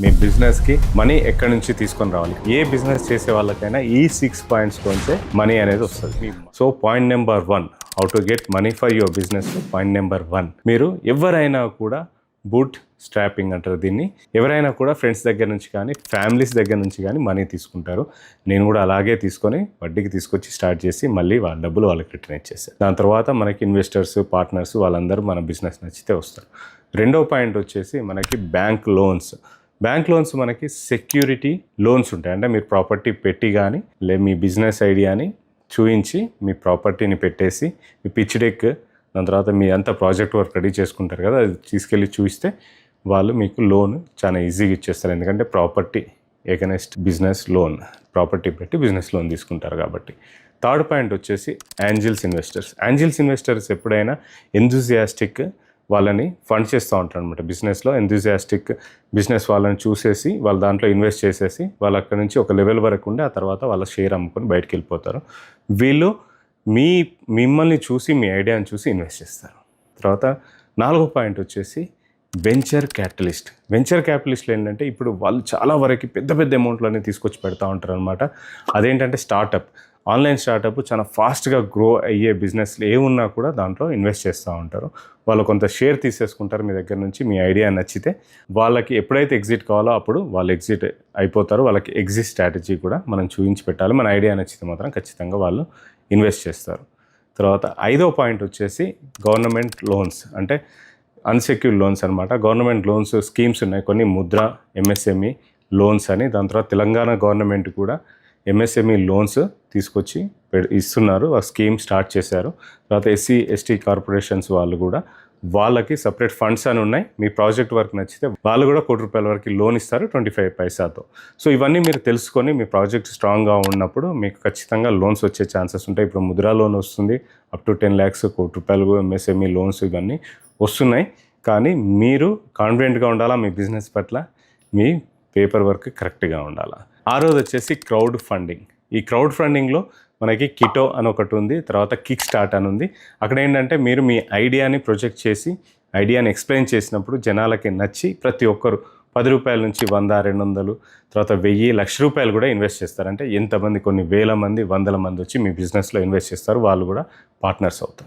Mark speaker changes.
Speaker 1: మీ బిజినెస్కి మనీ ఎక్కడి నుంచి తీసుకొని రావాలి, ఏ బిజినెస్ చేసే వాళ్ళకైనా ఈ 6 పాయింట్స్లోంచే మనీ అనేది వస్తుంది. So point number 1, how to get money for your business. Point number 1, మీరు ఎవరైనా కూడా బూట్ స్ట్రాపింగ్ అంటారు దీన్ని. ఎవరైనా కూడా ఫ్రెండ్స్ దగ్గర నుంచి కానీ ఫ్యామిలీస్ దగ్గర నుంచి కానీ మనీ తీసుకుంటారు. నేను కూడా అలాగే తీసుకొని వడ్డీకి తీసుకొచ్చి స్టార్ట్ చేసి మళ్ళీ వాళ్ళ డబ్బులు వాళ్ళకి రిటర్న్ ఇచ్చేస్తారు. దాని తర్వాత మనకి ఇన్వెస్టర్స్, పార్ట్నర్స్ వాళ్ళందరూ మన బిజినెస్ నచ్చితే వస్తారు. రెండో పాయింట్ వచ్చేసి మనకి బ్యాంక్ లోన్స్. బ్యాంక్ లోన్స్ మనకి సెక్యూరిటీ లోన్స్ ఉంటాయి. అంటే మీరు ప్రాపర్టీ పెట్టి కానీ మీ బిజినెస్ ఐడియాని చూపించి మీ ప్రాపర్టీని పెట్టేసి మీ పిచ్ డెక్, దాని తర్వాత మీ అంతా ప్రాజెక్ట్ వర్క్ రెడీ చేసుకుంటారు కదా, అది తీసుకెళ్ళి చూపిస్తే వాళ్ళు మీకు లోన్ చాలా ఈజీగా ఇచ్చేస్తారు. ఎందుకంటే property against business loan, property పెట్టి బిజినెస్ లోన్ తీసుకుంటారు కాబట్టి. థర్డ్ పాయింట్ వచ్చేసి ఏంజల్స్ ఇన్వెస్టర్స్. ఏంజల్స్ ఇన్వెస్టర్స్ ఎప్పుడైనా ఎంతూజియాస్టిక్ వాళ్ళని ఫండ్ చేస్తూ ఉంటారు అనమాట. బిజినెస్లో ఎంతూజియాస్టిక్ బిజినెస్ వాళ్ళని చూసేసి వాళ్ళ దాంట్లో ఇన్వెస్ట్ చేసేసి వాళ్ళు అక్కడ నుంచి ఒక లెవెల్ వరకు ఉండి ఆ తర్వాత వాళ్ళ షేర్ అమ్ముకొని బయటకు వెళ్ళిపోతారు. వీళ్ళు మిమ్మల్ని చూసి మీ ఐడియాని చూసి ఇన్వెస్ట్ చేస్తారు. తర్వాత నాలుగో పాయింట్ వచ్చేసి వెంచర్ క్యాపిటలిస్ట్. వెంచర్ క్యాపిటలిస్ట్లు ఏంటంటే ఇప్పుడు వాళ్ళు చాలా వరకు పెద్ద పెద్ద అమౌంట్లన్నీ తీసుకొచ్చి పెడతా ఉంటారు అనమాట. అదేంటంటే స్టార్టప్, ఆన్లైన్ స్టార్టప్ చాలా ఫాస్ట్గా గ్రో అయ్యే బిజినెస్లు ఏమున్నా కూడా దాంట్లో ఇన్వెస్ట్ చేస్తూ ఉంటారు. వాళ్ళు కొంత షేర్ తీసేసుకుంటారు మీ దగ్గర నుంచి. మీ ఐడియా నచ్చితే వాళ్ళకి ఎప్పుడైతే ఎగ్జిట్ కావాలో అప్పుడు వాళ్ళు ఎగ్జిట్ అయిపోతారు. వాళ్ళకి ఎగ్జిట్ స్ట్రాటజీ కూడా మనం చూపించి పెట్టాలి. మన ఐడియా నచ్చితే మాత్రం ఖచ్చితంగా వాళ్ళు ఇన్వెస్ట్ చేస్తారు. తర్వాత ఐదో పాయింట్ వచ్చేసి గవర్నమెంట్ లోన్స్, అంటే అన్సెక్యూర్డ్ లోన్స్ అనమాట. గవర్నమెంట్ లోన్స్ స్కీమ్స్ ఉన్నాయి కొన్ని, ముద్ర, ఎంఎస్ఎంఈ లోన్స్ అని. దాని తర్వాత తెలంగాణ గవర్నమెంట్ కూడా ఎంఎస్ఎంఈ లోన్స్ తీసుకొచ్చి ఇస్తున్నారు. ఆ స్కీమ్ స్టార్ట్ చేశారు. తర్వాత ఎస్సీ ఎస్టీ కార్పొరేషన్స్ వాళ్ళు కూడా వాళ్ళకి సపరేట్ ఫండ్స్ అని ఉన్నాయి. మీ ప్రాజెక్ట్ వర్క్ నచ్చితే వాళ్ళు కూడా ₹1,00,00,000 వరకు లోన్ ఇస్తారు 25 పైసాతో. సో ఇవన్నీ మీరు తెలుసుకొని మీ ప్రాజెక్ట్ స్ట్రాంగ్గా ఉన్నప్పుడు మీకు ఖచ్చితంగా లోన్స్ వచ్చే ఛాన్సెస్ ఉంటాయి. ఇప్పుడు ముద్రా లోన్ వస్తుంది, up to 10 lakhs, ₹1,00,00,000 MSME loans ఇవన్నీ వస్తున్నాయి. కానీ మీరు కాన్ఫిడెంట్గా ఉండాలా మీ బిజినెస్ పట్ల, మీ పేపర్ వర్క్ కరెక్ట్గా ఉండాలా. ఆరోది వచ్చేసి క్రౌడ్ ఫండింగ్. ఈ క్రౌడ్ ఫండింగ్లో మనకి కిటో అని ఒకటి ఉంది, తర్వాత కిక్ స్టార్ట్ అని ఉంది. అక్కడ ఏంటంటే మీరు మీ ఐడియాని ప్రొజెక్ట్ చేసి ఐడియాని ఎక్స్ప్లెయిన్ చేసినప్పుడు జనాలకి నచ్చి ప్రతి ఒక్కరు ₹10 నుంచి 100, 200, తర్వాత 1000, ₹1,00,000 కూడా ఇన్వెస్ట్ చేస్తారు. అంటే ఎంతమంది, కొన్ని వేల మంది, వందల మంది వచ్చి మీ బిజినెస్లో ఇన్వెస్ట్ చేస్తారు. వాళ్ళు కూడా పార్ట్నర్స్ అవుతారు.